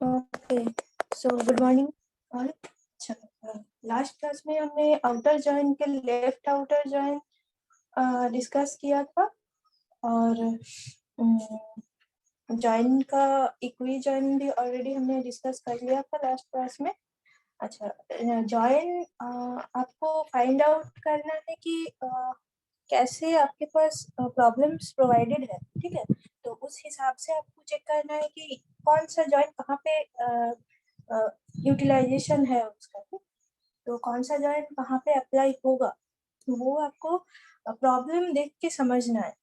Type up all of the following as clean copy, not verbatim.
Okay, so good morning all. अच्छा, last class में हमने आउटर जॉइन के लेफ्ट आउटर जॉइन डिस्कस किया था और जॉइन का इक्वी जॉइन भी ऑलरेडी हमने डिस्कस कर लिया था लास्ट क्लास में। अच्छा, जॉइन आपको फाइंड आउट करना है कि कैसे आपके पास प्रॉब्लम्स प्रोवाइडेड है, ठीक है। तो उस हिसाब से आपको चेक करना है कि कौन सा जॉइन कहाँ पे यूटिलाइजेशन है उसका, ठीक? तो कौन सा जॉइन कहाँ पे अप्लाई होगा, तो वो आपको प्रॉब्लम देख के समझना है।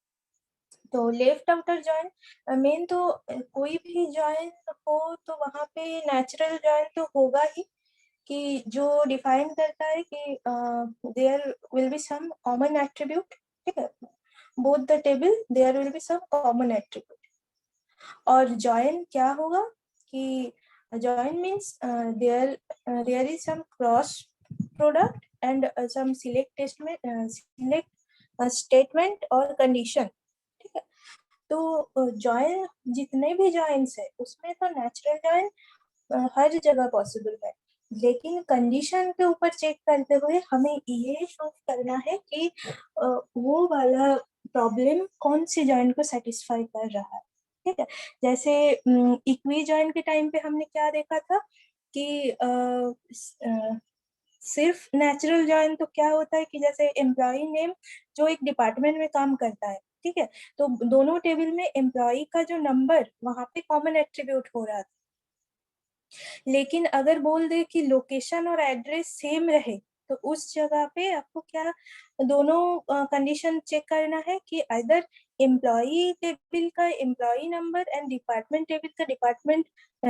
तो लेफ्ट आउटर जॉइन मेन तो कोई भी जॉइन हो तो वहाँ पे नेचुरल जॉइन तो होगा ही, कि जो डिफाइन करता है कि there will be some common attribute, ठीक है। Both the table there will be some common attribute. और जॉइन क्या होगा कि join means there is some cross product and some select statement और कंडीशन, ठीक है। तो जॉइन जितने भी जॉइंस है उसमें तो नेचुरल जॉइन हर जगह पॉसिबल है, लेकिन कंडीशन के ऊपर चेक करते हुए हमें ये प्रूफ करना है कि वो वाला प्रॉब्लम कौन सी जॉइन को सेटिस्फाई कर रहा है, ठीक है। जैसे इक्वी जॉइन के टाइम पे हमने क्या देखा था कि सिर्फ नेचुरल जॉइन तो क्या होता है कि जैसे एम्प्लॉय नेम जो एक डिपार्टमेंट में काम करता है, ठीक है, तो दोनों टेबल में एम्प्लॉय का जो नंबर वहां पे कॉमन एट्रीब्यूट हो रहा था। लेकिन अगर बोल दे कि लोकेशन और एड्रेस सेम रहे तो उस जगह पे आपको क्या दोनों कंडीशन चेक करना है कि आइदर एम्प्लॉय टेबल का employ number and department table का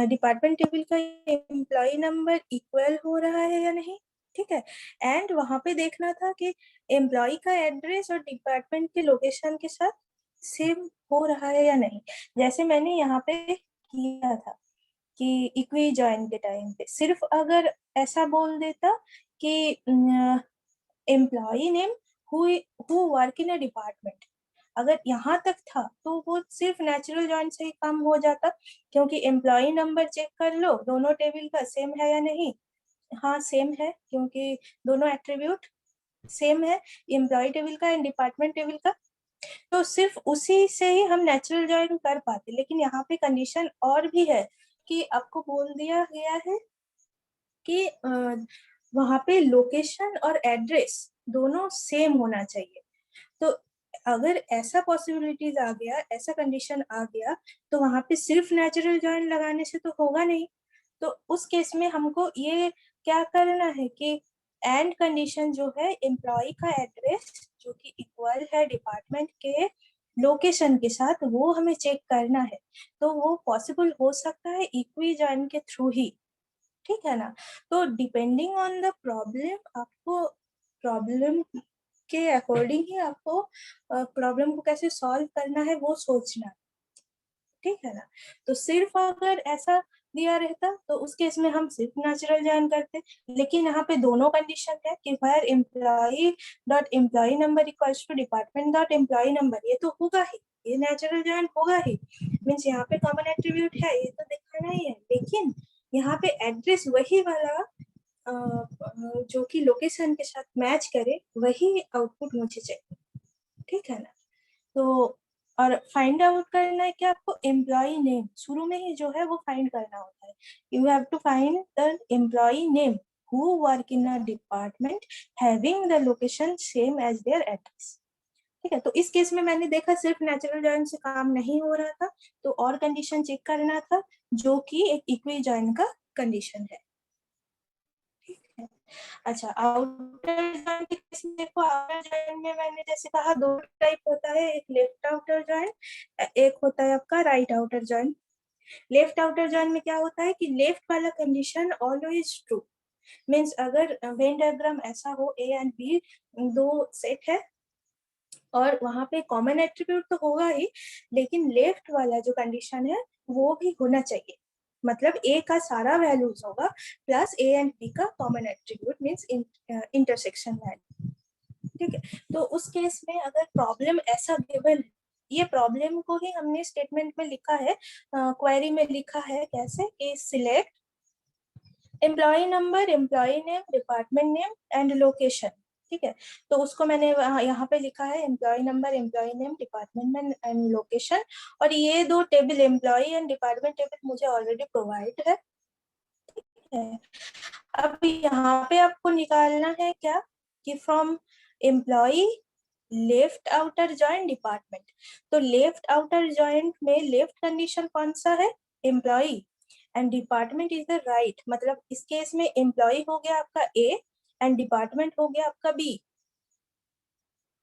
डिपार्टमेंट टेबल का एम्प्लॉय नंबर इक्वल हो रहा है या नहीं, ठीक है। एंड वहां पे देखना था कि एम्प्लॉय का एड्रेस और डिपार्टमेंट के लोकेशन के साथ सेम हो रहा है या नहीं, जैसे मैंने यहाँ पे किया था कि इक्वी जॉइन के टाइम पे सिर्फ अगर ऐसा बोल देता कि employ name who work in a department, अगर यहाँ तक था तो वो सिर्फ नेचुरल जॉइन से ही काम हो जाता, क्योंकि एम्प्लॉय नंबर चेक कर लो दोनों टेबल का सेम है या नहीं। हाँ सेम है, क्योंकि दोनों एट्रीब्यूट सेम है, एम्प्लॉय टेबल का एंड डिपार्टमेंट टेबल का। तो सिर्फ उसी से ही हम नेचुरल जॉइन कर पाते, लेकिन यहाँ पे कंडीशन और भी है कि आपको बोल दिया गया है कि वहां पे लोकेशन और एड्रेस दोनों सेम होना चाहिए। तो अगर ऐसा पॉसिबिलिटीज आ गया, ऐसा कंडीशन आ गया, तो वहां पे सिर्फ नेचुरल जॉइन लगाने से तो होगा नहीं। तो उस केस में हमको ये क्या करना है कि एंड कंडीशन जो है एम्प्लॉय का एड्रेस जो कि इक्वल है डिपार्टमेंट के लोकेशन के साथ, वो हमें चेक करना है। तो वो पॉसिबल हो सकता है इक्वी जॉइन के थ्रू ही, ठीक है ना। तो डिपेंडिंग ऑन द प्रॉब्लम आपको प्रॉब्लम के अकॉर्डिंग ही आपको प्रॉब्लम को कैसे सॉल्व करना है वो सोचना, ठीक है ना। तो सिर्फ अगर ऐसा दिया रहता तो उस केस में हम सिर्फ नेचुरल जॉइन करते, लेकिन यहाँ पे दोनों कंडीशन है कि where employ dot employ number equals to department dot employ number, ये तो होगा ही, ये नेचुरल जॉइन होगा ही, मीन्स यहाँ पे कॉमन एट्रीब्यूट है, ये तो दिखाना ही है। लेकिन यहाँ पे एड्रेस वही वाला जो कि लोकेशन के साथ मैच करे वही आउटपुट मुझे चाहिए, ठीक है ना। तो और फाइंड आउट करना है कि आपको एम्प्लॉय नेम शुरू में ही जो है वो फाइंड करना होता है। You have to find the employ name who work in a department having the location same as their address, ठीक है। तो इस केस में मैंने देखा सिर्फ नेचुरल जॉइन से काम नहीं हो रहा था, तो और कंडीशन चेक करना था जो कि एक इक्वी जॉइन का कंडीशन है, ठीक है। अच्छा, आउटर जॉइन के केस में देखो, आउटर जॉइन में मैंने जैसे कहा दो टाइप होता है, एक लेफ्ट आउटर जॉइन, एक होता है आपका right outer join. Left outer join में क्या होता है कि लेफ्ट वाला कंडीशन ऑलवेज ट्रू, मीन्स अगर वेन डायग्राम ऐसा हो ए एंड बी दो सेट है और वहां पे कॉमन एट्रीब्यूट तो होगा ही, लेकिन लेफ्ट वाला जो कंडीशन है वो भी होना चाहिए, मतलब ए का सारा वैल्यूज होगा प्लस ए एंड बी का common attribute means intersection value, ठीक है। तो उस केस में अगर प्रॉब्लम ऐसा गिवन है ये प्रॉब्लम को ही हमने स्टेटमेंट में लिखा है, क्वेरी में लिखा है कैसे कि select employ number, employ name, department name and location. ठीक है, तो उसको मैंने यहाँ पे लिखा है employ number, employ name, department name and location. और ये दो table employ and department table मुझे ऑलरेडी प्रोवाइड है। अब यहाँ पे आपको निकालना है क्या कि from employ left outer joint department. तो लेफ्ट आउटर जॉइंट में लेफ्ट कंडीशन कौन सा है, employ, and department is the right. मतलब इस केस में एम्प्लॉय हो गया आपका ए एंड डिपार्टमेंट हो गया आपका बी।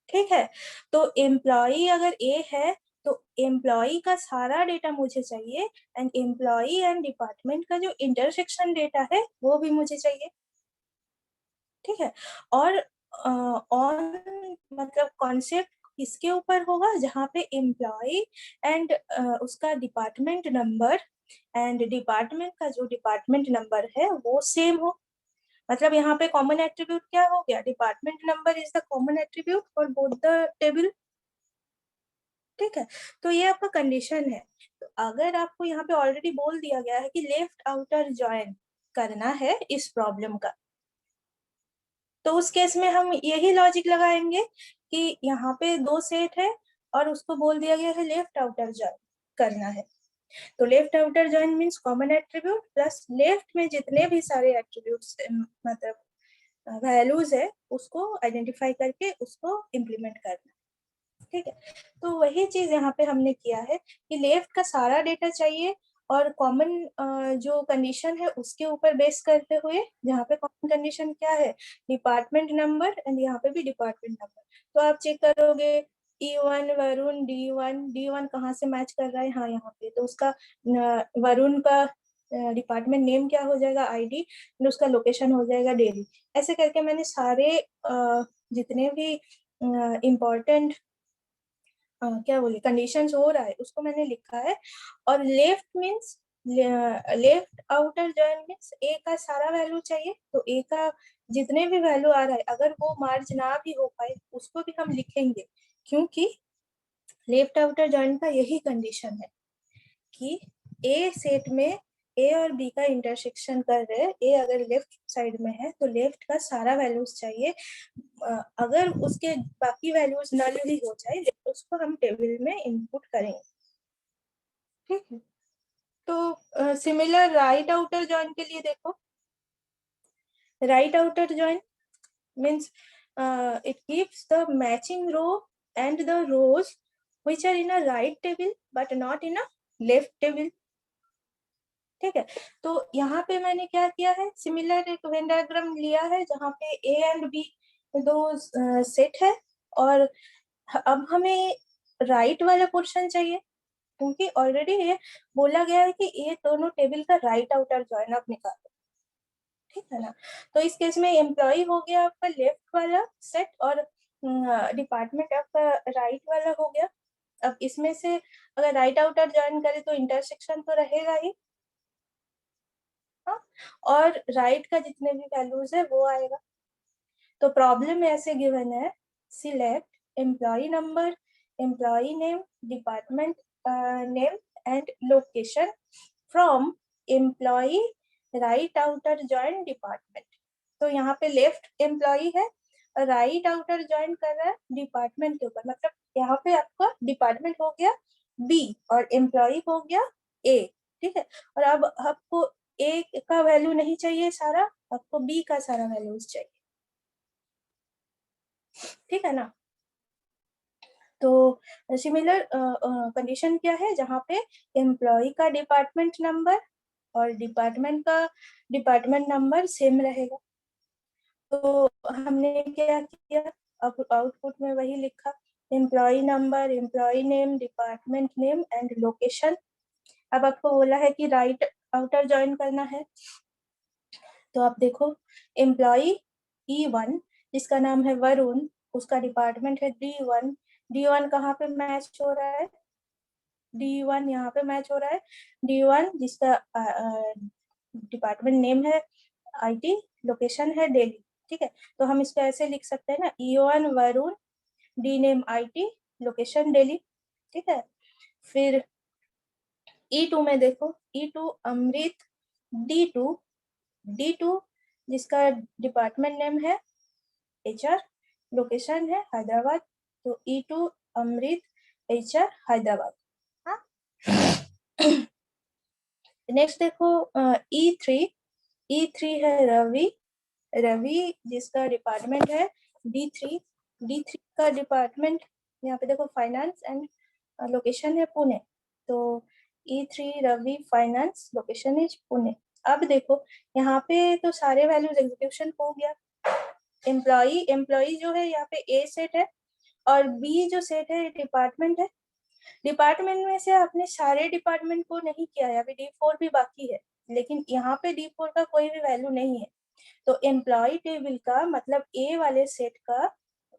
ठीक है, तो एम्प्लॉय अगर ए है तो एम्प्लॉय का सारा डेटा मुझे चाहिए, एंड एम्प्लॉय एंड डिपार्टमेंट का जो इंटरसेक्शन डेटा है वो भी मुझे चाहिए। ठीक है, और ऑन मतलब कॉन्सेप्ट किसके ऊपर होगा, जहाँ पे एम्प्लॉय एंड उसका डिपार्टमेंट नंबर एंड डिपार्टमेंट का जो डिपार्टमेंट नंबर है वो सेम हो। मतलब यहाँ पे कॉमन एट्रीब्यूट क्या हो गया, department number is the common attribute for both the table. ठीक है, तो ये आपका कंडीशन है। तो अगर आपको यहाँ पे ऑलरेडी बोल दिया गया है कि लेफ्ट आउटर ज्वाइन करना है इस प्रॉब्लम का, तो उस केस में हम यही लॉजिक लगाएंगे कि यहाँ पे दो सेट है और उसको बोल दिया गया है लेफ्ट आउटर ज्वाइन करना है। तो left outer join means common attribute plus left में जितने भी सारे एट्रीब्यूट्स मतलब वैल्यूज है उसको आइडेंटिफाई करके उसको इम्प्लीमेंट करना। ठीक है, तो वही चीज यहाँ पे हमने किया है कि लेफ्ट का सारा डेटा चाहिए और कॉमन जो कंडीशन है उसके ऊपर बेस करते हुए, यहाँ पे कॉमन कंडीशन क्या है, डिपार्टमेंट नंबर, एंड यहाँ पे भी डिपार्टमेंट नंबर। तो आप चेक करोगे E1 वरुण, D1 कहाँ से मैच कर रहा है, हाँ यहाँ पे, तो उसका वरुण का डिपार्टमेंट नेम क्या हो जाएगा, ID, उसका लोकेशन हो जाएगा दिल्ली। ऐसे करके मैंने सारे जितने भी इम्पोर्टेंट क्या बोले कंडीशंस हो रहा है उसको मैंने लिखा है। और left means left outer join means A का सारा वैल्यू चाहिए, तो ए का जितने भी वैल्यू आ रहा है अगर वो मार्ज ना भी हो पाए उसको भी हम लिखेंगे, क्योंकि लेफ्ट आउटर जॉइन का यही कंडीशन है कि ए सेट में ए और बी का इंटरसेक्शन कर रहे हैं, ए अगर लेफ्ट साइड में है तो लेफ्ट का सारा वैल्यूज चाहिए। अगर उसके बाकी वैल्यूज नल भी हो जाए तो उसको हम टेबल में इनपुट करेंगे। ठीक है, तो सिमिलर राइट आउटर जॉइन के लिए देखो, right outer join means it keeps the matching row and the rows which are in a right table but not in a left table। ठीक है, तो यहाँ पे मैंने क्या किया है, सिमिलर एक वेन डायग्राम लिया है जहाँ पे ए एंड बी दो सेट है, और अब हमें राइट वाला पोर्शन चाहिए क्योंकि ऑलरेडी ये बोला गया है कि ये दोनों टेबल का राइट आउटर जॉइन आप निकालो। ठीक है ना, तो इस केस में एम्प्लॉय हो गया आपका लेफ्ट वाला सेट और डिपार्टमेंट आपका राइट वाला हो गया। अब इसमें से अगर राइट आउटर ज्वाइन करे तो इंटरसेक्शन तो रहेगा ही, हाँ, और राइट का जितने भी वैल्यूज है वो आएगा। तो प्रॉब्लम ऐसे गिवन है, select employ number, employ name, department name and location from employ right outer join department. तो यहाँ पे लेफ्ट एम्प्लॉय है, राइट आउटर ज्वाइन कर रहा है डिपार्टमेंट के ऊपर, मतलब यहाँ पे आपका डिपार्टमेंट हो गया बी और एम्प्लॉय हो गया ए। ठीक है, और अब आपको ए का वैल्यू नहीं चाहिए सारा, आपको बी का सारा वैल्यूज चाहिए। ठीक है ना, तो सिमिलर कंडीशन क्या है जहाँ पे एम्प्लॉय का डिपार्टमेंट नंबर और डिपार्टमेंट का डिपार्टमेंट नंबर सेम रहेगा। तो हमने क्या किया, अब आउटपुट में वही लिखा, employ number, employ name, department name and location. अब आपको बोला है कि राइट आउटर ज्वाइन करना है, तो आप देखो एम्प्लॉय E1 जिसका नाम है वरुण, उसका डिपार्टमेंट है D1, D1 कहाँ पे मैच हो रहा है, D1 यहाँ पे मैच हो रहा है, D1 जिसका डिपार्टमेंट नेम है IT, लोकेशन है दिल्ली। ठीक है, तो हम इसको ऐसे लिख सकते हैं ना, E1 Varun, D name IT, location Delhi. ठीक है। फिर E2 में देखो, E2 अमृत, D2 जिसका डिपार्टमेंट नेम है HR, लोकेशन है हैदराबाद, तो E2 अमृत HR हैदराबाद। हाँ, नेक्स्ट देखो E3 है रवि जिसका डिपार्टमेंट है D3 का डिपार्टमेंट यहाँ पे देखो फाइनेंस एंड लोकेशन है पुणे, तो E3 Ravi finance, location is Pune. अब देखो यहाँ पे तो सारे वैल्यूज एग्जीक्यूशन हो गया। एम्प्लॉई जो है यहाँ पे A सेट है और B जो सेट है डिपार्टमेंट है। डिपार्टमेंट में से आपने सारे डिपार्टमेंट को नहीं किया है, अभी D4 भी बाकी है, लेकिन यहाँ पे D4 का कोई भी वैल्यू नहीं है। तो एम्प्लॉय टेबल का मतलब A वाले सेट का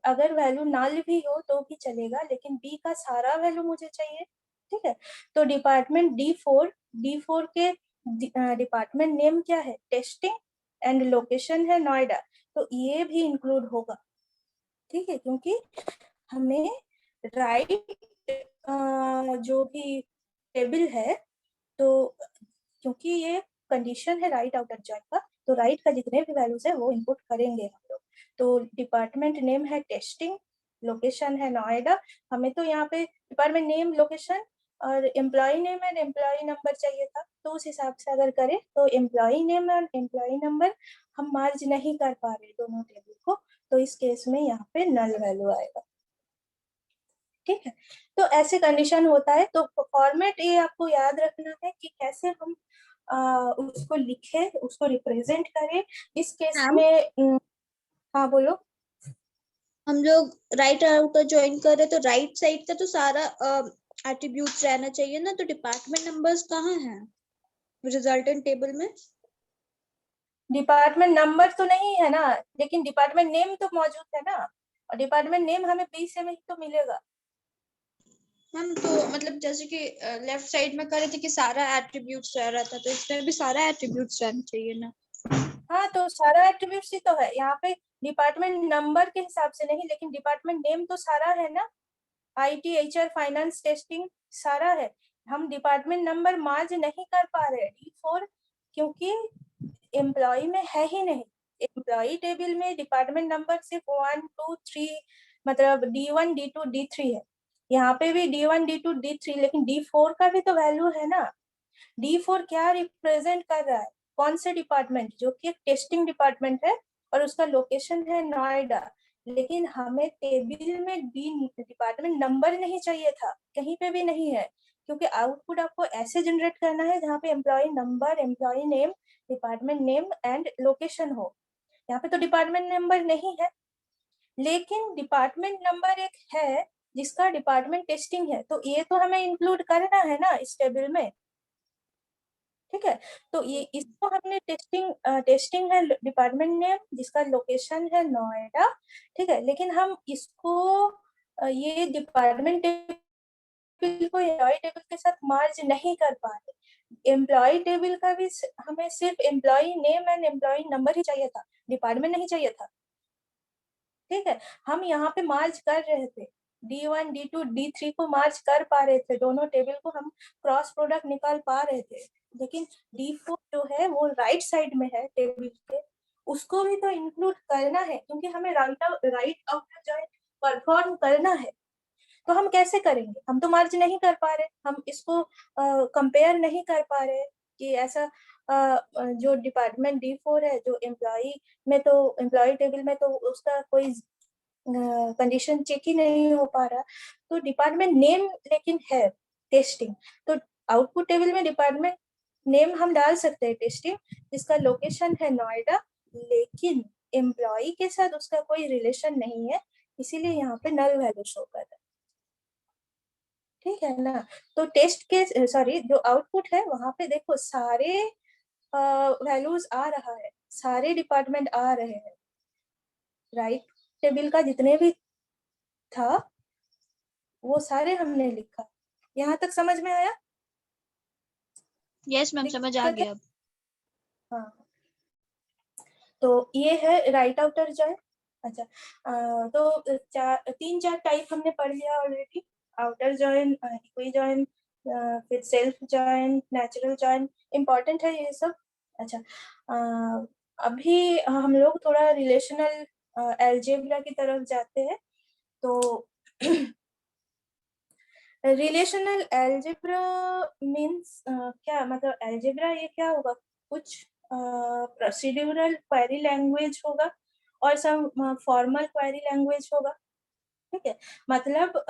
अगर वैल्यू नल भी हो तो भी चलेगा, लेकिन B का सारा वैल्यू मुझे चाहिए। ठीक है, तो डिपार्टमेंट D4 के डिपार्टमेंट नेम क्या है, टेस्टिंग, एंड लोकेशन है नोएडा, तो ये भी इंक्लूड होगा। ठीक है, क्योंकि हमें राइट जो भी टेबल है, तो क्योंकि ये कंडीशन है राइट आउटर जॉइन का, तो राइट का जितने भी वैल्यूज है वो इनपुट करेंगे हम लोग। तो डिपार्टमेंट नेम है टेस्टिंग, लोकेशन है नोएडा, हमें तो यहाँ पे डिपार्टमेंट नेम, लोकेशन और employee name and employ number चाहिए था, तो उस हिसाब से अगर करें तो एम्प्लॉय नेम और एम्प्लॉय नंबर हम मार्ज नहीं कर पा रहे दोनों टेबल को, तो इस केस में यहाँ पे नल वैल्यू आएगा। ठीक है, तो ऐसे कंडीशन होता है, तो फॉर्मेट ये आपको याद रखना है कि कैसे हम उसको लिखे, उसको रिप्रेजेंट करें इस केस में। हाँ बोलो। हम लोग राइट आउटर ज्वाइन कर रहे तो राइट साइड का तो सारा एट्रीब्यूट्स रहना चाहिए ना, तो डिपार्टमेंट नंबर्स कहाँ हैं रिजल्टेंट टेबल में? डिपार्टमेंट नंबर तो नहीं है ना, लेकिन डिपार्टमेंट नेम तो मौजूद है ना, और डिपार्टमेंट नेम हमें बी से में ही तो मिलेगा। हम तो मतलब जैसे कि लेफ्ट साइड में कर रहे थे कि सारा एट्रीब्यूट्स रह रहा था, तो इसमें भी सारा एट्रीब्यूट्स रहना चाहिए ना। हाँ, तो सारा एट्रीब्यूट्स ही तो है यहाँ पे, डिपार्टमेंट नंबर के हिसाब से नहीं, लेकिन डिपार्टमेंट नेम तो सारा है ना, IT HR फाइनेंस टेस्टिंग सारा है। हम डिपार्टमेंट नंबर मार्ज नहीं कर पा रहे D4, क्योंकि एम्प्लॉय में है ही नहीं। एम्प्लॉय टेबल में डिपार्टमेंट नंबर सिर्फ 1 2 3 मतलब D1 D2 D3 है, यहाँ पे भी D1 D2 D3, लेकिन D4 का भी तो वैल्यू है ना। D4 क्या रिप्रेजेंट कर रहा है, कौन से डिपार्टमेंट, जो कि एक टेस्टिंग डिपार्टमेंट है और उसका लोकेशन है नोएडा, लेकिन हमें टेबल में डी डिपार्टमेंट नंबर नहीं चाहिए था, कहीं पे भी नहीं है, क्योंकि आउटपुट आपको ऐसे जनरेट करना है जहाँ पे employee number, employ name, department name and location हो। यहाँ पे तो डिपार्टमेंट नंबर नहीं है, लेकिन डिपार्टमेंट नंबर एक है जिसका डिपार्टमेंट टेस्टिंग है, तो ये तो हमें इंक्लूड करना है ना इस टेबल में। ठीक है, तो ये इसको हमने टेस्टिंग है डिपार्टमेंट नेम जिसका लोकेशन है नोएडा। ठीक है, लेकिन हम इसको ये डिपार्टमेंट टेबल को एम्प्लॉय टेबल के साथ मार्ज नहीं कर पा रहे। एम्प्लॉय टेबल का भी हमें सिर्फ employ name and employ number ही चाहिए था, डिपार्टमेंट नहीं चाहिए था। ठीक है, हम यहाँ पे मार्ज कर रहे थे, D1 D2 D3 को मार्ज कर पा रहे थे, दोनों टेबल को हम क्रॉस प्रोडक्ट निकाल पा रहे थे, लेकिन D4 जो है वो राइट साइड में है टेबल के, उसको भी तो इंक्लूड करना है, क्योंकि हमें राइट आउटर जॉइन परफॉर्म करना है। तो हम कैसे करेंगे, हम तो मार्ज नहीं कर पा रहे, हम इसको कंपेयर नहीं कर पा रहे कि ऐसा जो डिपार्टमेंट D4 है, जो एम्प्लॉय में तो एम्प्लॉय टेबल में तो उसका कोई कंडीशन चेक ही नहीं हो पा रहा, तो डिपार्टमेंट नेम लेकिन है टेस्टिंग, तो आउटपुट टेबल में डिपार्टमेंट नेम हम डाल सकते हैं टेस्टिंग, जिसका लोकेशन है नोएडा, लेकिन एम्प्लॉय के साथ उसका कोई रिलेशन नहीं है, इसीलिए यहाँ पे नल वैल्यू शो कर रहा है। ठीक है ना, तो टेस्ट के सॉरी जो आउटपुट है वहां पे देखो सारे वैल्यूज आ रहा है, सारे डिपार्टमेंट आ रहे हैं, राइट टेबल का जितने भी था वो सारे हमने लिखा। यहाँ तक समझ में आया? यस मैम, समझ आ दिक्कत है? गया। हाँ, तो ये है राइट आउटर जॉइन। अच्छा, तो 3-4 टाइप हमने पढ़ लिया already. Outer join, equi join, फिर self join, natural join, important है ये सब। अच्छा, अभी हम लोग थोड़ा रिलेशनल अलजेब्रा की तरफ जाते हैं। तो रिलेशनल अलजेब्रा मीन्स क्या मतलब, अलजेब्रा ये क्या होगा, कुछ प्रोसीड्यूरल क्वेरी लैंग्वेज होगा और सम फॉर्मल क्वेरी लैंग्वेज होगा। ठीक है, मतलब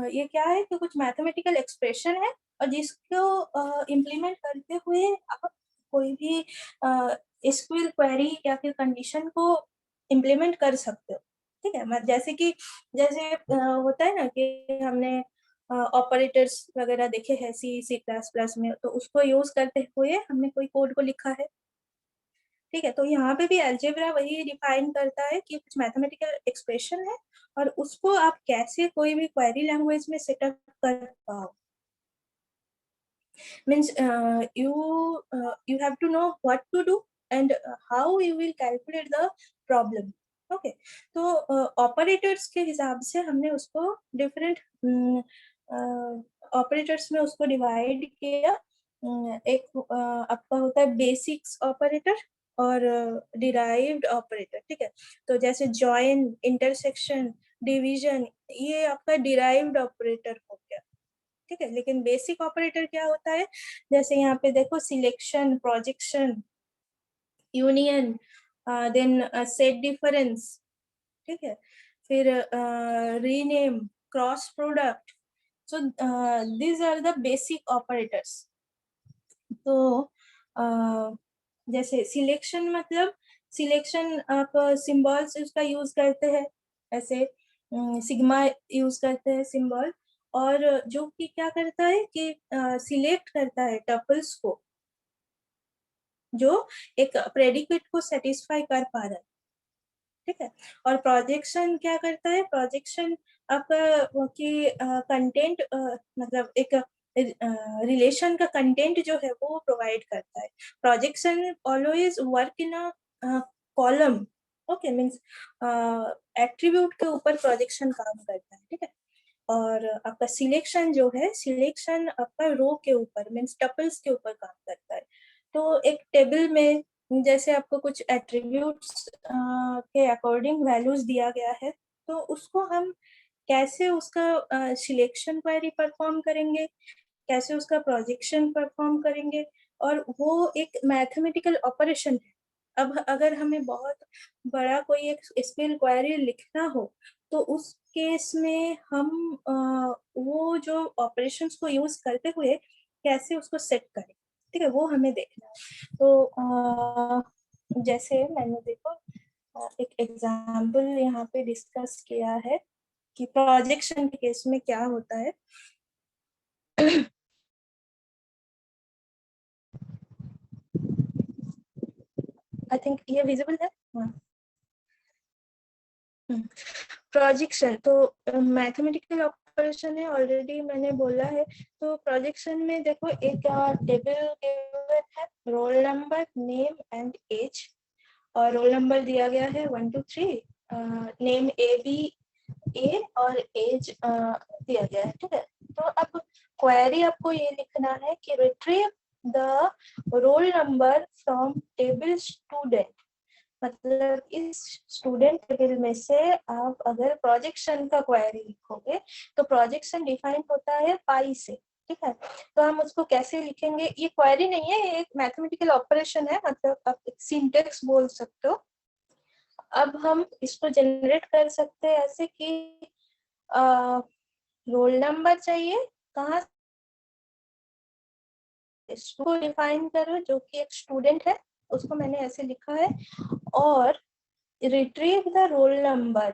ये क्या है कि कुछ मैथमेटिकल एक्सप्रेशन है और जिसको इम्प्लीमेंट करते हुए आप कोई भी एसक्यूएल क्वेरी या फिर कंडीशन को इम्प्लीमेंट कर सकते हो। ठीक है, जैसे होता है ना कि हमने ऑपरेटर्स वगैरह देखे हैं C++ में, तो उसको यूज करते हुए हमने कोई कोड को लिखा है। ठीक है, तो यहाँ पे भी अलजेब्रा वही डिफाइन करता है कि कुछ मैथमेटिकल एक्सप्रेशन है और उसको आप कैसे कोई भी क्वेरी लैंग्वेज में सेटअप कर पाओ। Means you have to know what to do and how you will calculate the problem. Okay, तो ऑपरेटर्स के हिसाब से हमने उसको डिफरेंट ऑपरेटर्स में उसको डिवाइड किया। एक आपका होता है बेसिक्स ऑपरेटर और डिराइव्ड ऑपरेटर। ठीक है, तो जैसे जॉइन, इंटरसेक्शन, डिवीजन, ये आपका डिराइव्ड ऑपरेटर हो गया। ठीक है, लेकिन बेसिक ऑपरेटर क्या होता है, जैसे यहाँ पे देखो, selection, projection, union, then set difference. ठीक है, फिर rename, cross product. So these are the basic operators. तो जैसे सिलेक्शन, मतलब सिलेक्शन आप सिंबल्स उसका यूज करते हैं, ऐसे सिग्मा यूज करते हैं सिंबल, और जो कि क्या करता है कि सिलेक्ट करता है टपल्स को जो एक प्रेडिकेट को सेटिस्फाई कर पा रहा है। ठीक है, और प्रोजेक्शन क्या करता है, प्रोजेक्शन आपका कि कंटेंट मतलब एक रिलेशन का कंटेंट जो है वो प्रोवाइड करता है। Projection always work in a column. Okay, means attribute के ऊपर प्रोजेक्शन काम करता है। ठीक है, और आपका सिलेक्शन जो है, सिलेक्शन आपका रो के ऊपर मीन्स टपल्स के ऊपर काम करता है। तो एक टेबल में जैसे आपको कुछ एट्रीब्यूट्स के अकॉर्डिंग वैल्यूज दिया गया है, तो उसको हम कैसे उसका सिलेक्शन क्वेरी परफॉर्म करेंगे, कैसे उसका प्रोजेक्शन परफॉर्म करेंगे, और वो एक मैथमेटिकल ऑपरेशन है। अब अगर हमें बहुत बड़ा कोई एक एसक्यूएल क्वेरी लिखना हो, तो उस केस में हम वो जो ऑपरेशंस को यूज करते हुए कैसे उसको सेट करें, ठीक है, वो हमें देखना है। तो जैसे मैंने देखो एक एग्जाम्पल यहाँ पे डिस्कस किया है कि प्रोजेक्शन के केस में क्या होता है। आई थिंक ये विजिबल है। प्रोजेक्शन तो मैथमेटिकल ऑपरेशन है, ऑलरेडी मैंने बोला है। तो प्रोजेक्शन में देखो, एक टेबल गिवन है, roll number, name and age, और रोल नंबर दिया गया है 1 2 3, नेम ABA और एज दिया गया है। ठीक है, तो अब क्वेरी आपको ये लिखना है कि retrieve the roll number from table student. मतलब इस स्टूडेंट टेबल में से आप अगर प्रोजेक्शन का क्वेरी लिखोगे, तो प्रोजेक्शन डिफाइन होता है पाई से। ठीक है, तो हम उसको कैसे लिखेंगे, ये क्वेरी नहीं है, ये एक मैथमेटिकल ऑपरेशन है, मतलब आप सिंटेक्स बोल सकते हो। अब हम इसको जनरेट कर सकते हैं ऐसे कि रोल नंबर चाहिए, कहाँ इसको डिफाइन करो, जो कि एक स्टूडेंट है, उसको मैंने ऐसे लिखा है, और रिट्रीव द रोल नंबर।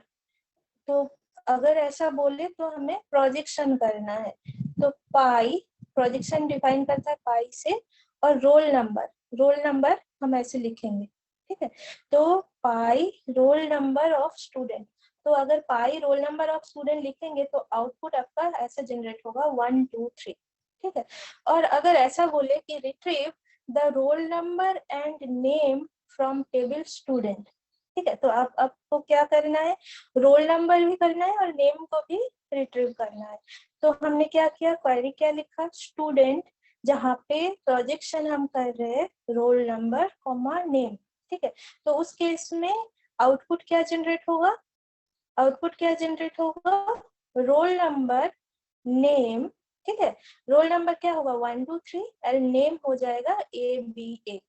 तो अगर ऐसा बोले तो हमें प्रोजेक्शन करना है, तो पाई प्रोजेक्शन डिफाइन करता है पाई से, और रोल नंबर हम ऐसे लिखेंगे। ठीक है, तो पाई रोल नंबर ऑफ स्टूडेंट। तो अगर पाई रोल नंबर ऑफ स्टूडेंट लिखेंगे तो आउटपुट आपका ऐसा जनरेट होगा 1 2 3। ठीक है, और अगर ऐसा बोले कि retrieve the roll number and name from table student. ठीक है, तो आपको क्या करना है, रोल नंबर भी करना है और नेम को भी रिट्रीव करना है। तो हमने क्या किया, क्वेरी क्या लिखा, स्टूडेंट, जहाँ पे प्रोजेक्शन हम कर रहे हैं रोल नंबर कॉमा नेम, ठीक है। तो उस केस में आउटपुट क्या जनरेट होगा, आउटपुट क्या जनरेट होगा, रोल नंबर नेम, ठीक है। रोल नंबर क्या होगा 1 2 3 और नेम हो जाएगा ABA,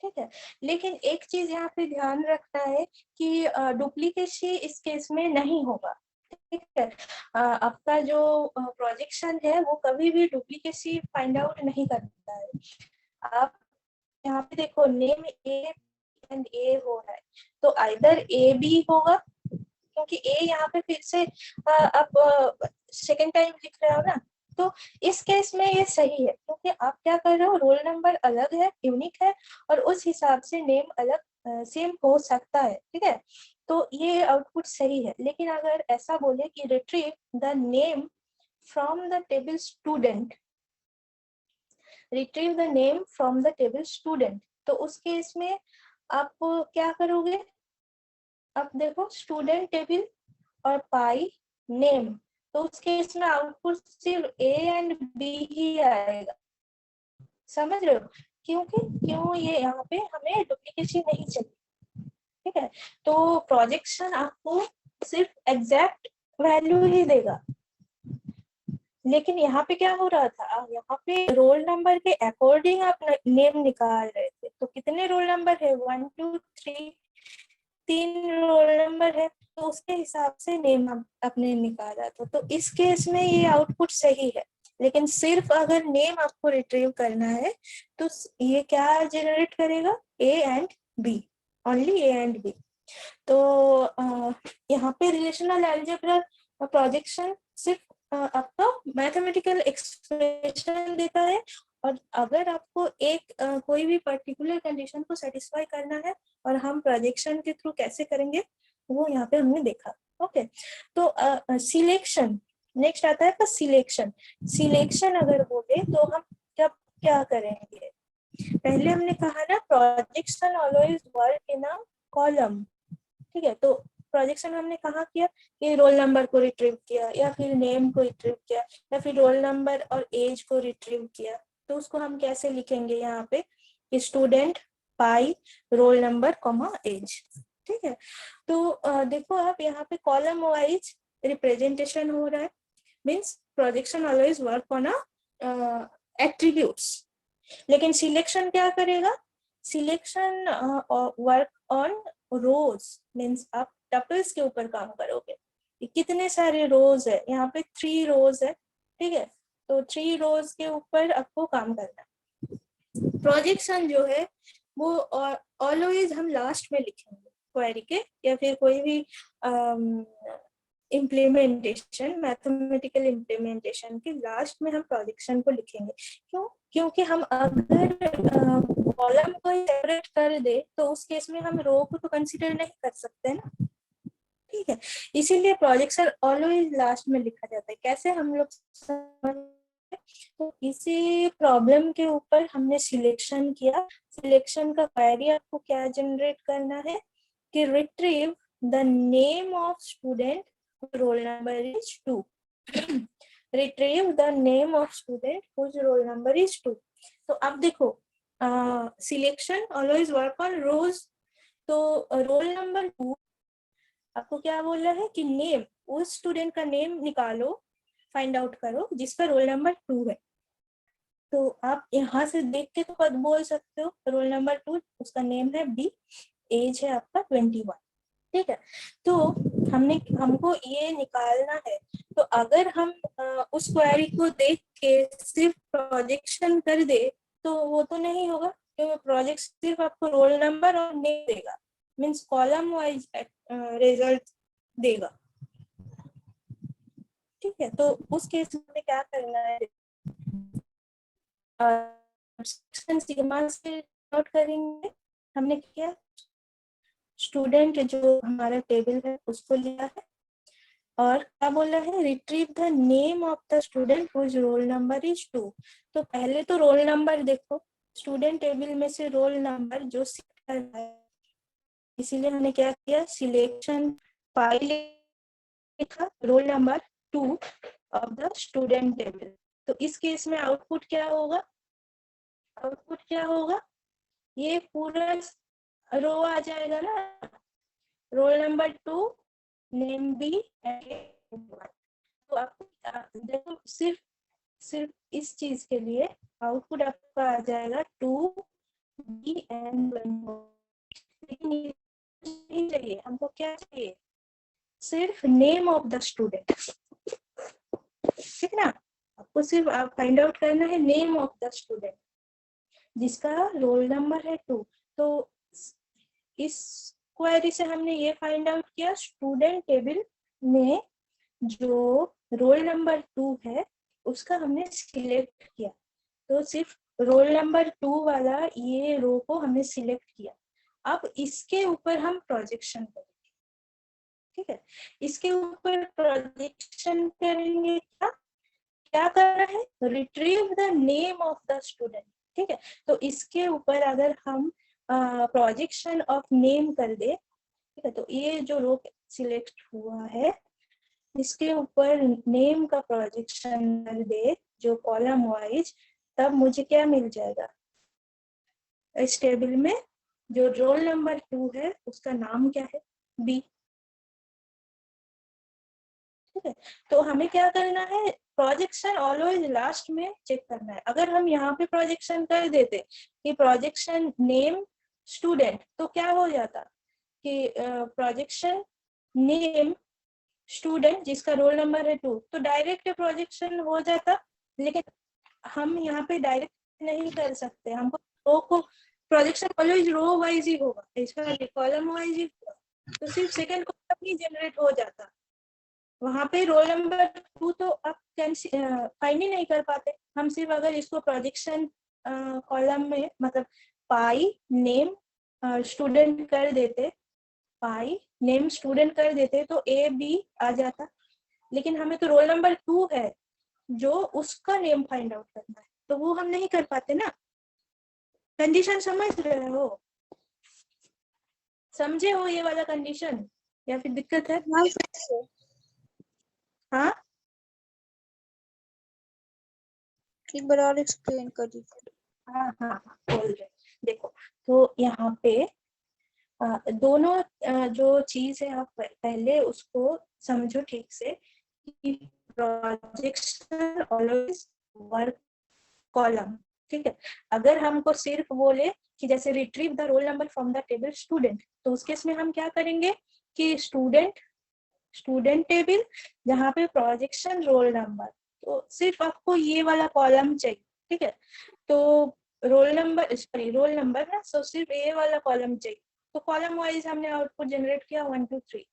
ठीक है। लेकिन एक चीज यहाँ पे ध्यान रखना है कि डुप्लीकेसी इस केस में नहीं होगा, ठीक है। आपका जो प्रोजेक्शन है वो कभी भी डुप्लीकेसी फाइंड आउट नहीं करता है। आप यहाँ पे देखो नेम A एंड A हो रहा है, तो आइदर AB होगा, क्योंकि A यहाँ पे फिर से आप सेकेंड टाइम लिख रहे हो ना, तो इस केस में ये सही है, क्योंकि आप क्या कर रहे हो, रोल नंबर अलग है, यूनिक है, और उस हिसाब से नेम अलग सेम हो सकता है, ठीक है। तो ये आउटपुट सही है। लेकिन अगर ऐसा बोले कि retrieve the name from the table student, retrieve the name from the table student, तो उस केस में आप क्या करोगे, अब देखो स्टूडेंट टेबल और पाई नेम, तो उस केस में आउटपुट सिर्फ A एंड B ही आएगा, समझ रहे हो, क्योंकि क्यों ये यहाँ पे हमें डुप्लीकेसी नहीं चाहिए, ठीक है। तो प्रोजेक्शन आपको सिर्फ एग्जैक्ट वैल्यू ही देगा। लेकिन यहाँ पे क्या हो रहा था, यहाँ पे रोल नंबर के अकॉर्डिंग आप नेम निकाल रहे थे, तो कितने रोल नंबर है 1 2 3, 3 रोल नंबर है, तो उसके हिसाब से नेम आपने निकाला था। तो इस केस में ये आउटपुट सही है। लेकिन सिर्फ अगर नेम आपको रिट्रीव करना है तो ये क्या जनरेट करेगा, A and B, only A and B। तो यहाँ पे रिलेशनल अलजेब्रा प्रोजेक्शन सिर्फ आपका मैथमेटिकल एक्सप्रेशन देता है, और अगर आपको एक कोई भी पर्टिकुलर कंडीशन को सेटिस्फाई करना है और हम प्रोजेक्शन के थ्रू कैसे करेंगे वो यहाँ पे हमने देखा, ओके। तो सिलेक्शन नेक्स्ट आता है, सिलेक्शन। सिलेक्शन अगर बोले तो हम क्या करेंगे, पहले हमने कहा ना projection always work in a column, ठीक है। तो प्रोजेक्शन हमने कहाँ किया, कि रोल नंबर को रिट्रीव किया, या फिर नेम को रिट्रीव किया, या फिर रोल नंबर और एज को रिट्रीव किया, तो उसको हम कैसे लिखेंगे यहाँ पे, कि स्टूडेंट पाई रोल नंबर कॉमा एज, ठीक है। तो देखो आप यहाँ पे कॉलम वाइज रिप्रेजेंटेशन हो रहा है, means projection always work on attributes. लेकिन सिलेक्शन क्या करेगा, selection work on rows, means आप टपल्स के ऊपर काम करोगे, कितने सारे रोज है, यहाँ पे 3 रोज है, ठीक है। तो 3 रोज के ऊपर आपको काम करना है। प्रोजेक्शन जो है वो ऑलवेज हम लास्ट में लिखेंगे क्वेरी के, या फिर कोई भी इम्प्लीमेंटेशन, मैथमेटिकल इम्प्लीमेंटेशन के लास्ट में हम प्रोजेक्शन को लिखेंगे। क्यों, क्योंकि हम अगर कॉलम को सेपरेट कर दे तो उस केस में हम रो को तो कंसीडर नहीं कर सकते ना, ठीक है। इसीलिए प्रोजेक्शन ऑलवेज लास्ट में लिखा जाता है। कैसे हम लोग समझ, तो इसी प्रॉब्लम के ऊपर हमने सिलेक्शन किया। सिलेक्शन का क्वेरी आपको क्या जनरेट करना है, कि retrieve the name of student roll number is 2. Retrieve the name of student whose roll number is 2. तो अब देखो सिलेक्शन ऑलवेज वर्क ऑन रोज, तो रोल नंबर 2 आपको क्या बोल रहा है, कि नेम, उस स्टूडेंट का नेम निकालो, फाइंड आउट करो जिसका रोल नंबर 2 है। तो आप यहाँ से देख के तो बोल सकते हो रोल नंबर 2, उसका नेम है B, एज है आपका 21, ठीक है। तो हमको ये निकालना है। तो अगर हम उस क्वेरी को देख के सिर्फ प्रोजेक्शन कर दे तो वो तो नहीं होगा, क्योंकि प्रोजेक्ट सिर्फ आपको रोल नंबर और नेम देगा, मींस कॉलम वाइज रिजल्ट देगा, ठीक है। तो उस केस में क्या करना है, सिग्मा से नोट करेंगे। हमने किया स्टूडेंट जो हमारा टेबल है उसको लिया है, और क्या बोला है, retrieve the name of the student whose roll number is 2। तो पहले तो रोल नंबर देखो, स्टूडेंट टेबल में से रोल नंबर जो है, इसीलिए हमने क्या किया, सिलेक्शन फाइल लिखा role number 2 of the student table, तो इस केस में आउटपुट क्या होगा? आउटपुट क्या होगा? ये पूरा रो आ जाएगा ना, रोल नंबर 2, नेम बी, तो आपको देखो सिर्फ सिर्फ इस चीज के लिए आउटपुट आपका आ जाएगा 2B and 1। लेकिन ये नहीं चाहिए हमको, क्या चाहिए? सिर्फ नेम ऑफ द स्टूडेंट, ठीक है ना? आपको सिर्फ आप फाइंड आउट करना है नेम ऑफ द स्टूडेंट जिसका रोल नंबर है 2। तो इस क्वेरी से हमने ये फाइंड आउट किया स्टूडेंट टेबल में जो रोल नंबर 2 है उसका हमने सिलेक्ट किया, तो सिर्फ रोल नंबर 2 वाला ये रो को हमने सिलेक्ट किया। अब इसके ऊपर हम प्रोजेक्शन करेंगे, ठीक है? इसके ऊपर प्रोजेक्शन करेंगे, क्या क्या कर रहा है? Retrieve the name of the student, ठीक है? तो इसके ऊपर अगर हम प्रोजेक्शन ऑफ नेम कर दे, ठीक है, तो ये जो रो सिलेक्ट हुआ है इसके ऊपर नेम का प्रोजेक्शन कर दे जो कॉलम वाइज, तब मुझे क्या मिल जाएगा? इस टेबल में जो रोल नंबर 2 है उसका नाम क्या है? बी, ठीक है? तो हमें क्या करना है? प्रोजेक्शन ऑलवेज लास्ट में चेक करना है। अगर हम यहाँ पे प्रोजेक्शन कर देते कि प्रोजेक्शन नेम स्टूडेंट, तो क्या हो जाता कि प्रोजेक्शन नेम स्टूडेंट जिसका रोल नंबर है 2, तो डायरेक्ट प्रोजेक्शन हो जाता। लेकिन हम यहाँ पे डायरेक्ट नहीं कर सकते, हमको रो को प्रोजेक्शन ऑलवेज रो वाइज ही होगा, इसका कॉलम वाइज ही होगा, तो सिर्फ सेकंड कॉलम ही जनरेट हो जाता। वहां पे रोल नंबर 2 तो आप फाइंड ही नहीं कर पाते। हम सिर्फ अगर इसको प्रोजेक्शन कॉलम में मतलब पाई नेम स्टूडेंट कर देते, पाई नेम स्टूडेंट कर देते तो ए बी आ जाता। लेकिन हमें तो रोल नंबर 2 है जो उसका नेम फाइंड आउट करना है, तो वो हम नहीं कर पाते ना। कंडीशन समझ रहे हो? समझे हो ये वाला कंडीशन या फिर दिक्कत है? हाँ, एक बार और एक्सप्लेन कर दीजिए। हाँ हाँ बोल रहे। देखो, तो यहाँ पे दोनों जो चीज है आप पहले उसको समझो ठीक से कि प्रोजेक्शन ऑलवेज वर्क कॉलम, ठीक है? अगर हमको सिर्फ बोले कि जैसे retrieve the roll number from the table student, तो उस केस में हम क्या करेंगे कि स्टूडेंट टेबल जहाँ पे प्रोजेक्शन रोल नंबर, तो सिर्फ आपको ये वाला कॉलम चाहिए, ठीक है? तो रोल नंबर ना, सो सिर्फ ये वाला कॉलम चाहिए, तो कॉलम वाइज हमने आउटपुट जनरेट किया 1 2 3,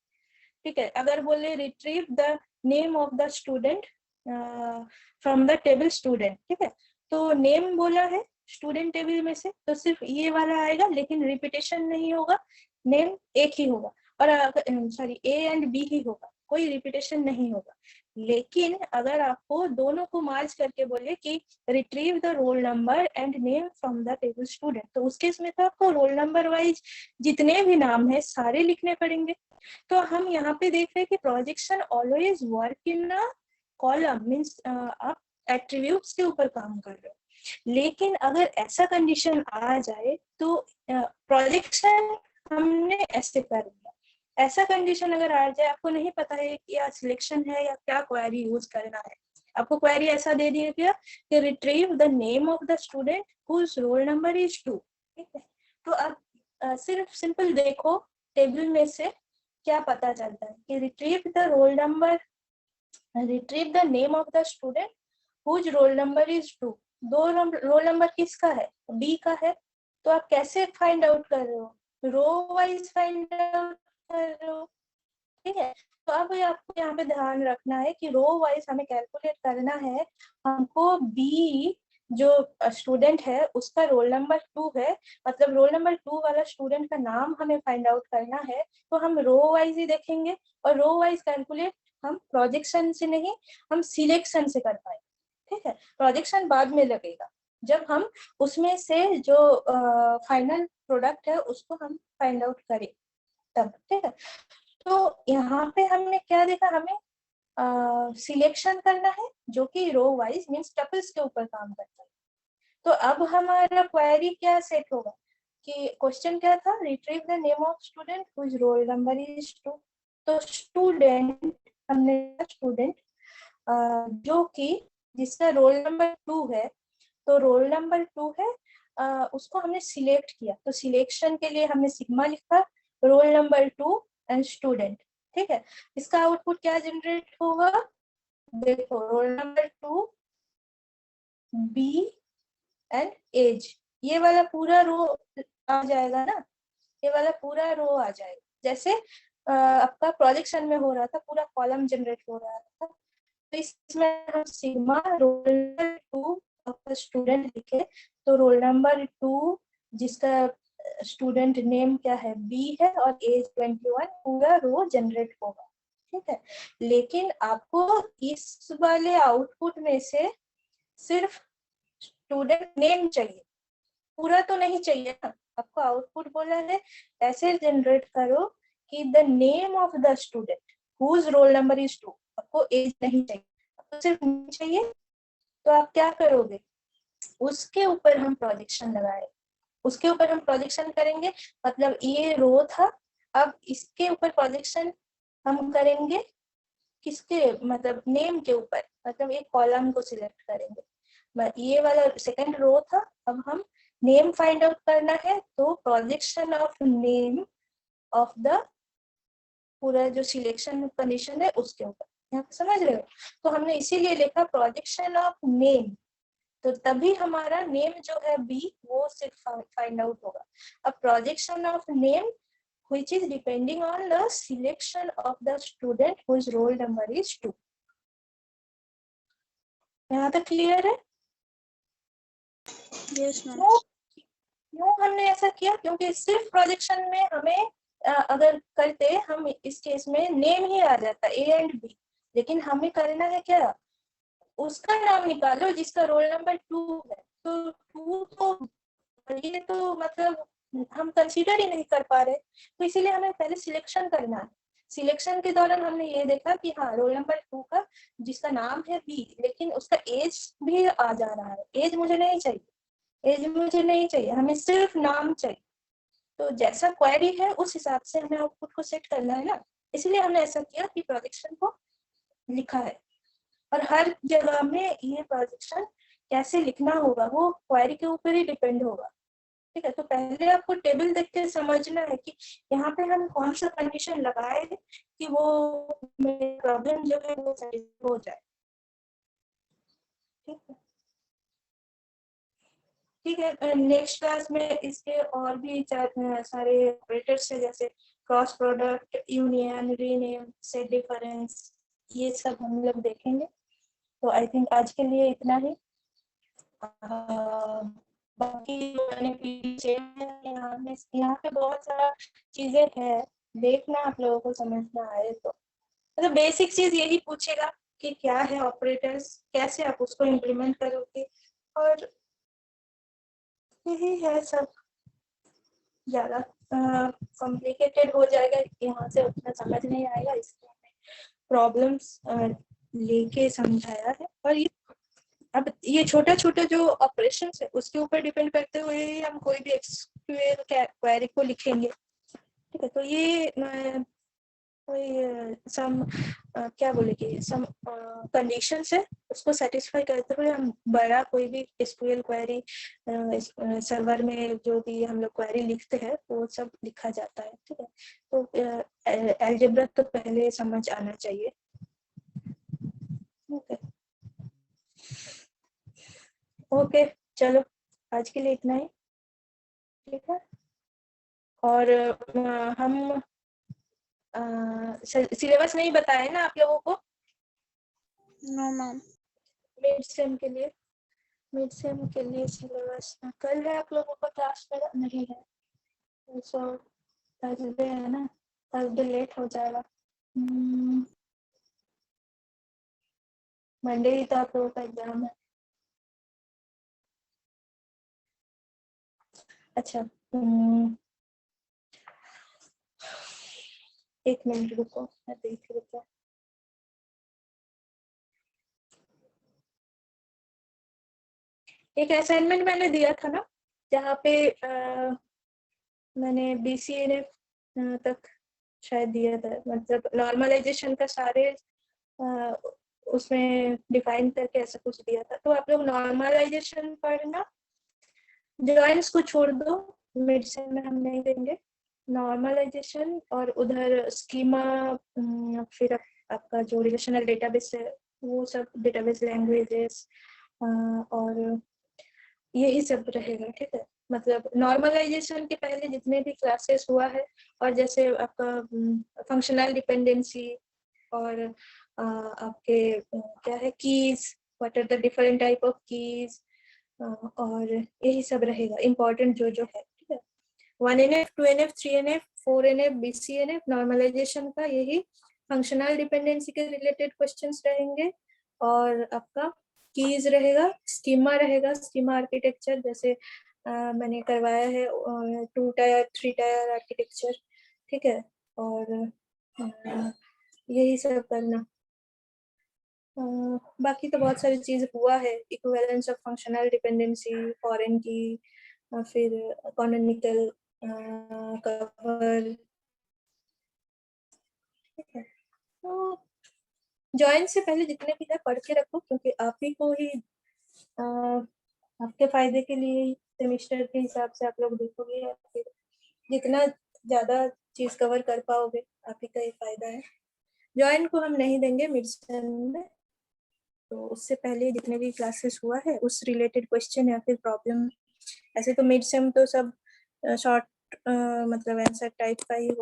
ठीक है? अगर बोले retrieve the name of the student from the table student, ठीक है? तो नेम बोला है स्टूडेंट टेबल में से, तो सिर्फ ये वाला आएगा, लेकिन रिपीटेशन नहीं होगा, नेम एक ही होगा, और सॉरी ए एंड बी ही होगा, कोई रिपीटेशन नहीं होगा। लेकिन अगर आपको दोनों को मार्ज करके बोले कि retrieve the roll number and name from the table student, तो उस केस में तो आपको रोल नंबर वाइज जितने भी नाम है सारे लिखने पड़ेंगे। तो हम यहाँ पे देख रहे हैं कि projection always work in a column, means आप एट्रीब्यूट्स के ऊपर काम कर रहे हो। लेकिन अगर ऐसा कंडीशन आ जाए तो प्रोजेक्शन हमने ऐसे कर दिया, ऐसा कंडीशन अगर आ जाए, आपको नहीं पता है कि या सिलेक्शन है या क्या क्वेरी यूज करना है, आपको क्वेरी ऐसा दे दिया गया कि retrieve the name of the student whose roll number is 2, ठीक है? तो आप सिर्फ सिंपल देखो टेबल में से क्या पता चलता है कि retrieve the name of the student whose roll number is 2, दो रोल नंबर किसका है? बी का है। तो आप कैसे फाइंड आउट कर रहे हो? रो वाइज फाइंड आउट कर रहे हो, ठीक है? तो अब आपको यहाँ पे ध्यान रखना है कि रो वाइज हमें कैलकुलेट करना है। हमको बी जो स्टूडेंट है उसका रोल नंबर 2 है, मतलब रोल नंबर 2 वाला स्टूडेंट का नाम हमें फाइंड आउट करना है, तो हम रो वाइज ही देखेंगे। और रो वाइज कैलकुलेट हम प्रोजेक्शन से नहीं, हम सिलेक्शन से कर पाएंगे, ठीक है? प्रोजेक्शन बाद में लगेगा जब हम उसमें से जो फाइनल प्रोडक्ट है उसको हम फाइंड आउट करें तब, ठीक है? तो यहाँ पे हमने क्या देखा, हमें सिलेक्शन करना है जो कि रो वाइज मीन्स टपल्स के ऊपर काम करता है। तो अब हमारा क्वेरी क्या सेट होगा कि क्वेश्चन क्या था, retrieve the name of student whose roll number is 2। तो स्टूडेंट, हमने स्टूडेंट जो कि जिसका रोल नंबर 2 है, तो रोल नंबर 2 है उसको हमने सिलेक्ट किया। तो सिलेक्शन के लिए हमने सिग्मा लिखा, रोल नंबर 2 एंड स्टूडेंट। ठीक है, इसका आउटपुट क्या जनरेट होगा, देखो roll number 2 B and age, ये वाला पूरा रो आ जाएगा ना, ये वाला पूरा रो आ जाएगा। जैसे आपका प्रोजेक्शन में हो रहा था, पूरा कॉलम जनरेट हो रहा था। तो इसमें हम सिग्मा रोल नंबर 2 आपका स्टूडेंट लिखे, तो रोल नंबर 2 जिसका स्टूडेंट नेम क्या है, बी है, और एज 21, पूरा रो जनरेट होगा। ठीक है, लेकिन आपको इस वाले आउटपुट में से सिर्फ स्टूडेंट नेम चाहिए, पूरा तो नहीं चाहिए ना। आपको आउटपुट बोला है ऐसे जनरेट करो कि the name of the student whose roll number is 2, आपको एज नहीं चाहिए, आपको सिर्फ नेम चाहिए। तो आप क्या करोगे, उसके ऊपर हम प्रोजेक्शन लगाए, उसके ऊपर हम प्रोजेक्शन करेंगे, मतलब ये रो था, अब इसके ऊपर प्रोजेक्शन हम करेंगे, किसके, मतलब नेम के ऊपर, मतलब एक कॉलम को सिलेक्ट करेंगे। ये वाला सेकंड रो था, अब हम नेम फाइंड आउट करना है, तो projection of name of the पूरा जो सिलेक्शन कंडीशन है उसके ऊपर, यहाँ पे समझ रहे हो। तो हमने इसीलिए लिखा प्रोजेक्शन ऑफ नेम, तो तभी हमारा नेम जो है बी वो सिर्फ फाइंड आउट होगा। अब projection of name which is depending on the selection of the student whose roll number is 2। यहाँ तक क्लियर है? Yes ma'am. क्यों हमने ऐसा किया, क्योंकि सिर्फ प्रोजेक्शन में हमें अगर करते हम इस केस में नेम ही आ जाता ए एंड बी, लेकिन हमें करना है क्या, उसका नाम निकालो जिसका रोल नंबर 2 है। तो 2 तो ये तो मतलब हम कंसीडर ही नहीं कर पा रहे, तो इसीलिए हमें पहले सिलेक्शन करना है। सिलेक्शन के दौरान हमने ये देखा कि हाँ रोल नंबर 2 का जिसका नाम है बी, लेकिन उसका एज भी आ जा रहा है, एज मुझे नहीं चाहिए, एज मुझे नहीं चाहिए, हमें सिर्फ नाम चाहिए। तो जैसा क्वेरी है उस हिसाब से हमें आउटपुट को सेट करना है ना, इसलिए हमने ऐसा किया कि प्रोजेक्शन को लिखा है। और हर जगह में ये प्रोजेक्शन कैसे लिखना होगा वो क्वेरी के ऊपर ही डिपेंड होगा। ठीक है, तो पहले आपको टेबल देख के समझना है कि यहाँ पे हम कौन सा कंडीशन लगाए कि वो प्रॉब्लम जो है वो सॉल्व हो जाए। ठीक है, ठीक है, नेक्स्ट क्लास में इसके और भी सारे ऑपरेटर्स है, जैसे cross product, union, rename, set difference, ये सब हम लोग देखेंगे। तो आई थिंक आज के लिए इतना ही। बाकी मैंने यहाँ पे बहुत सारा चीजें हैं, देखना आप लोगों को समझना आए तो, मतलब बेसिक चीज यही पूछेगा कि क्या है ऑपरेटर्स, कैसे आप उसको इम्प्लीमेंट करोगे, और यही है सब। ज्यादा कॉम्प्लिकेटेड हो जाएगा, यहाँ से उतना समझ नहीं आएगा, इसलिए प्रॉब्लम्स लेके समझाया है। और ये अब ये छोटा छोटा जो ऑपरेशन है उसके ऊपर डिपेंड करते हुए हम कोई भी एसक्यूएल क्वेरी को लिखेंगे। ठीक है, तो ये कोई सम क्या बोलेंगे, सम कंडीशन है, उसको सेटिस्फाई करते हुए हम बड़ा कोई भी एसक्यूएल क्वेरी सर्वर में जो भी हम लोग क्वेरी लिखते हैं वो सब लिखा जाता है। ठीक है, तो अलजेब्रा तो पहले समझ आना चाहिए। ओके ओके, चलो आज के लिए इतना ही। ठीक है, और हम सिलेबस नहीं बताए ना आप लोगों को नो मैम। मिड सेम के लिए, मिड सेम के लिए सिलेबस कल है आप लोगों का क्लास में नहीं है, सो थर्सडे है ना, थर्सडे लेट हो जाएगा। मंडे ही तो आप लोगों का एग्जाम है। अच्छा, एक मिनट रुको, मैं देख लेता हूँ। एक असाइनमेंट मैंने दिया था ना, जहाँ पे मैंने BCNF तक शायद दिया था, मतलब नॉर्मलाइजेशन का सारे उसमें डिफाइन करके ऐसा कुछ दिया था। तो आप लोग नॉर्मलाइजेशन पढ़ना, जॉइंट्स को छोड़ दो, मिड सेम में हम नहीं देंगे। नॉर्मलाइजेशन और उधर स्कीमा, फिर आपका जो रिलेशनल डेटाबेस है वो सब, डेटाबेस लैंग्वेजेस और यही सब रहेगा, ठीक है। मतलब नॉर्मलाइजेशन के पहले जितने भी क्लासेस हुआ है, और जैसे आपका फंक्शनल डिपेंडेंसी और आपके क्या है keys, what are the different type of keys, और यही सब रहेगा इम्पोर्टेंट जो जो है, ठीक है। 1NF 2NF 3NF 4NF BCNF normalisation का यही फंक्शनल डिपेंडेंसी के रिलेटेड क्वेश्चंस रहेंगे, और आपका कीज रहेगा, स्कीमा रहेगा, स्कीमा आर्किटेक्चर जैसे मैंने करवाया है 2 टायर 3 टायर आर्किटेक्चर, ठीक है। और यही सब करना। बाकी तो बहुत सारी चीज हुआ है, equivalence of functional dependency, foreign की, फिर कैनोनिकल कवर, ठीक है। तो जॉइन से पहले जितने भी है पढ़ के रखो, क्योंकि आप ही को ही आपके फायदे के लिए सेमेस्टर के हिसाब से आप लोग देखोगे, या फिर जितना ज्यादा चीज कवर कर पाओगे आप ही का ही फायदा है। जॉइन को हम नहीं देंगे मिड सेम में, तो उससे पहले जितने भी क्लासेस हुआ है उस रिलेटेड क्वेश्चन या फिर प्रॉब्लम, ऐसे तो मिड सेम तो सब शॉर्ट मतलब आंसर टाइप का ही हो